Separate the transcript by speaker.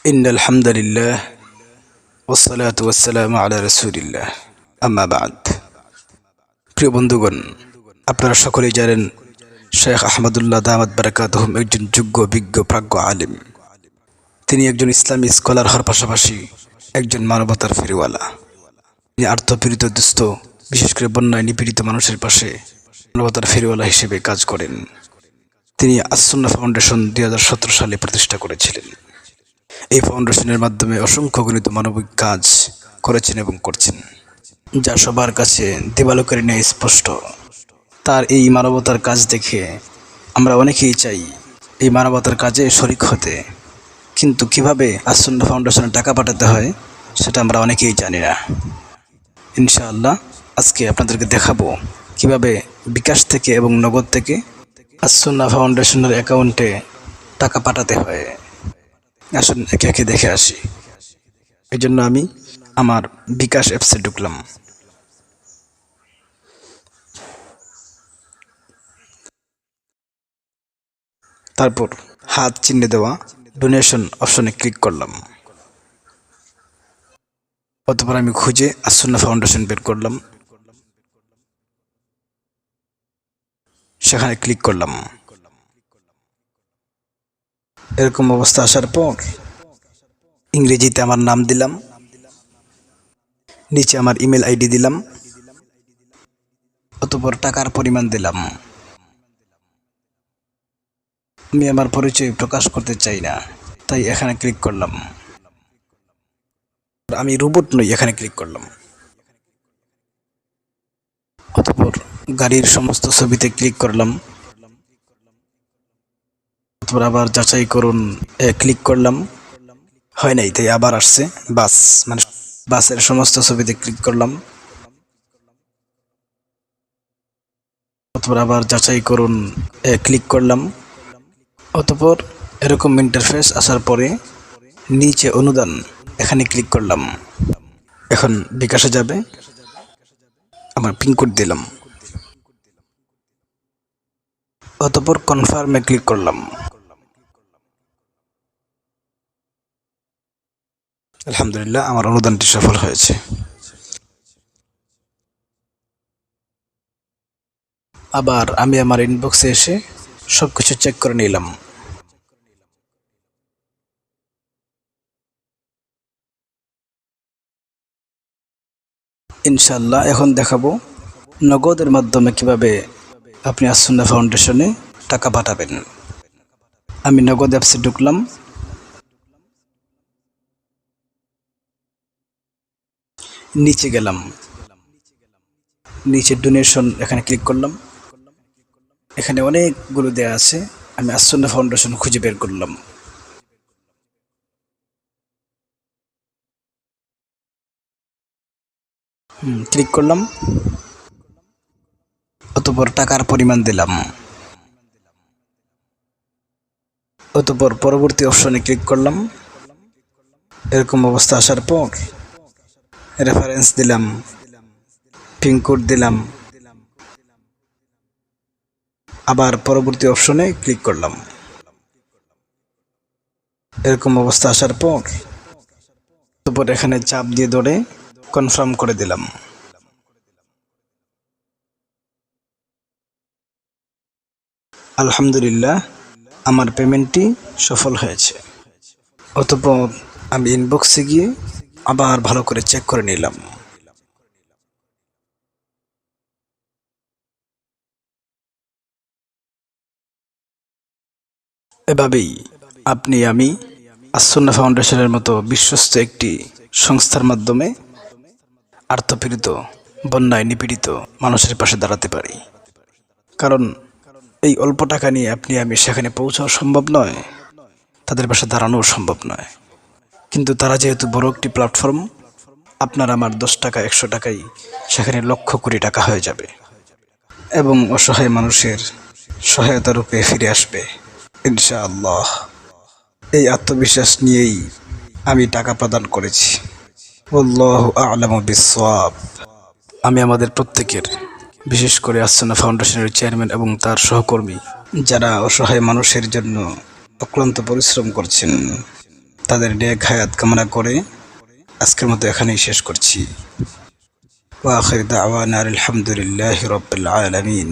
Speaker 1: ইন্নাল হামদুলিল্লাহ ওয়াসসালাতু ওয়াসসালামু আলা রাসূলিল্লাহ আম্মা বা'দ। প্রিয় বন্ধুগণ, আপনারা সকলেই জানেন শেখ আহমদুল্লাহ দামাত বারাকাতুহুম একজন যোগ্য বিজ্ঞ প্রাজ্ঞ আলিম। তিনি একজন ইসলামী স্কলার হওয়ার পাশাপাশি একজন মানবতার ফেরিওয়ালা। তিনি আর্তপীড়িত দুস্থ, বিশেষ করে বন্যায় নিপীড়িত মানুষের পাশে মানবতার ফেরিওয়ালা হিসেবে কাজ করেন। তিনি আস-সুন্নাহ ফাউন্ডেশন 2017 সালে প্রতিষ্ঠা করেছিলেন। এই ফাউন্ডেশনের মাধ্যমে অসংখ্য গণিত মানবিক কাজ করেছেন এবং করছেন, যা সবার কাছে দেবালোকের ন্যায় স্পষ্ট। তার এই মানবতার কাজ দেখে আমরা অনেকেই চাই এই মানবতার কাজে শরিক হতে, কিন্তু কিভাবে আস-সুন্নাহ ফাউন্ডেশনে টাকা পাঠাতে হয় সেটা আমরা অনেকেই জানি না। ইনশাআল্লাহ আজকে আপনাদেরকে দেখাবো কিভাবে বিকাশ থেকে এবং নগদ থেকে আস-সুন্নাহ ফাউন্ডেশনের অ্যাকাউন্টে টাকা পাঠাতে হয়। আসুন একে একে দেখে আসি। এই জন্য আমি আমার বিকাশ অ্যাপসে ঢুকলাম। তারপর হাত চিহ্নে দেওয়া ডোনেশন অপশনে ক্লিক করলাম। অতঃপর আমি খুঁজে আস-সুন্নাহ ফাউন্ডেশন বের করলাম, সেখানে ক্লিক করলাম। এরকম অবস্থা আসার পর ইংরেজিতে আমার নাম দিলাম, নিচে আমার ইমেল আইডি দিলাম, অতঃপর টাকার পরিমাণ দিলাম। আমি আমার পরিচয় প্রকাশ করতে চাই না, তাই এখানে ক্লিক করলাম। আমি রোবট নই, এখানে ক্লিক করলাম। অতঃপর গাড়ির সমস্ত ছবিতে ক্লিক করলাম। অতঃপর আবার যাচাই করুন ক্লিক করলাম, হয় নাই, তাই আবার আসছে বাস, মানে বাসের সমস্ত ছবিতে ক্লিক করলাম। অতঃপর আবার যাচাই করুন ক্লিক করলাম। অতঃপর এরকম ইন্টারফেস আসার পরে নিচে অনুদান, এখানে ক্লিক করলাম। এখন বিকাশে যাবে, আমার পিনকোড দিলাম। অতঃপর কনফার্মে ক্লিক করলাম। আলহামদুলিল্লাহ, আমার অনুদানটি সফল হয়েছে। আবার আমি আমার ইনবক্সে এসে সবকিছু চেক করে নিলাম। ইনশাআল্লাহ এখন দেখাবো নগদের মাধ্যমে কিভাবে আপনি আস-সুন্নাহ ফাউন্ডেশনে টাকা পাঠাবেন। আমি নগদ অ্যাপসে ঢুকলাম, নিচে গেলাম, নিচে ডোনেশন এখানে ক্লিক করলাম। এখানে অনেকগুলো দেয়া আছে, আমি আস-সুন্নাহ ফাউন্ডেশন খুঁজে বের করলাম। ক্লিক করলাম, অতঃপর টাকার পরিমাণ দিলাম। অতঃপর পরবর্তী অপশনে ক্লিক করলাম। এরকম অবস্থা আসার পর রেফারেন্স দিলাম, পিনকোড দিলাম, আবার পরবর্তী অপশনে ক্লিক করলাম। এরকম অবস্থা আসার পর অতঃপর এখানে চাপ দিয়ে ধরে কনফার্ম করে দিলাম। আলহামদুলিল্লাহ, আমার পেমেন্টটি সফল হয়েছে। অতঃপর আমি ইনবক্সে গিয়ে আবার ভালো করে চেক করে নিলাম। এভাবেই আপনি আমি আস-সুন্নাহ ফাউন্ডেশনের মতো বিশ্বস্ত একটি সংস্থার মাধ্যমে আর্তপীড়িত, বন্যায় নিপীড়িত মানুষের পাশে দাঁড়াতে পারি। কারণ এই অল্প টাকা নিয়ে আপনি আমি সেখানে পৌঁছাও সম্ভব নয়, তাদের পাশে দাঁড়ানোও সম্ভব নয়। কিন্তু তারা যেহেতু বড় একটি প্ল্যাটফর্ম, আপনার আমার 10 টাকা 100 টাকাই সেখানে লক্ষ কোটি টাকা হয়ে যাবে এবং অসহায় মানুষের সহায়তা রূপে ফিরে আসবে ইনশাআল্লাহ। এই আত্মবিশ্বাস নিয়েই আমি টাকা প্রদান করেছি। আল্লাহু আ'লামু বিস-সাওয়াব। আমি আমাদের প্রত্যেকের, বিশেষ করে আস-সুন্নাহ ফাউন্ডেশনের চেয়ারম্যান এবং তার সহকর্মী যারা অসহায় মানুষের জন্য অক্লান্ত পরিশ্রম করছেন, তাদের নেক হায়াত কামনা করে আজকের মতো এখানেই শেষ করছি। ওয়া আখির দাওয়ানা আলহামদুলিল্লাহি রাব্বিল আলামিন।